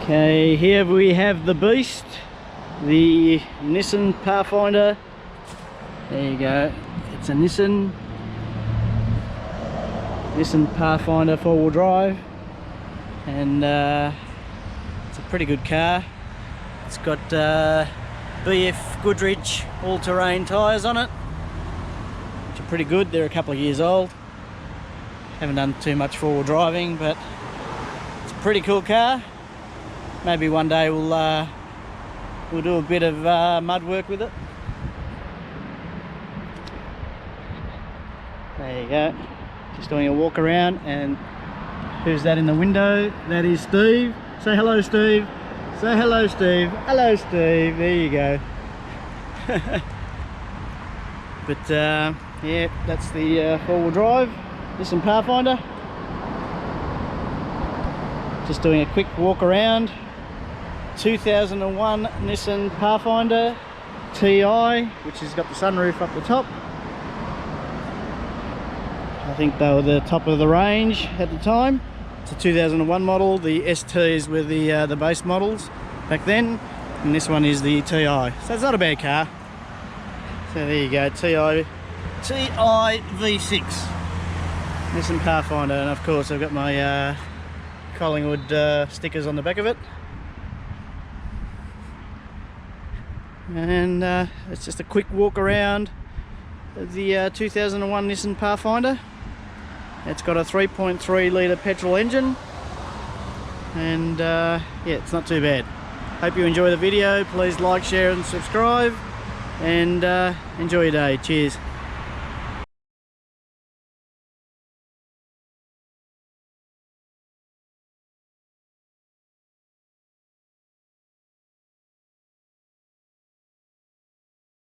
Okay, here we have the beast, the Nissan Pathfinder. There you go. It's a Nissan Pathfinder 4-wheel drive, and it's a pretty good car. It's got BF Goodrich all-terrain tyres on it, which are pretty good. They're a couple of years old. Haven't done too much 4-wheel driving, but it's a pretty cool car. Maybe one day we'll do a bit of mud work with it. There you go. Just doing a walk around, and who's that in the window? That is Steve. Say hello, Steve. Say hello, Steve. Hello, Steve. There you go. But yeah, that's the 4-wheel drive Nissan Pathfinder. Just doing a quick walk around. 2001 Nissan Pathfinder TI, which has got the sunroof up the top. I think they were the top of the range at the time. It's a 2001 model. The STs were the base models back then, and this one is the TI. So it's not a bad car. So there you go, TI V6 Nissan Pathfinder, and of course I've got my Collingwood stickers on the back of it. And it's just a quick walk around the 2001 Nissan Pathfinder. It's got a 3.3 litre petrol engine, and yeah, it's not too bad. Hope you enjoy the video. Please like, share and subscribe, and enjoy your day. Cheers.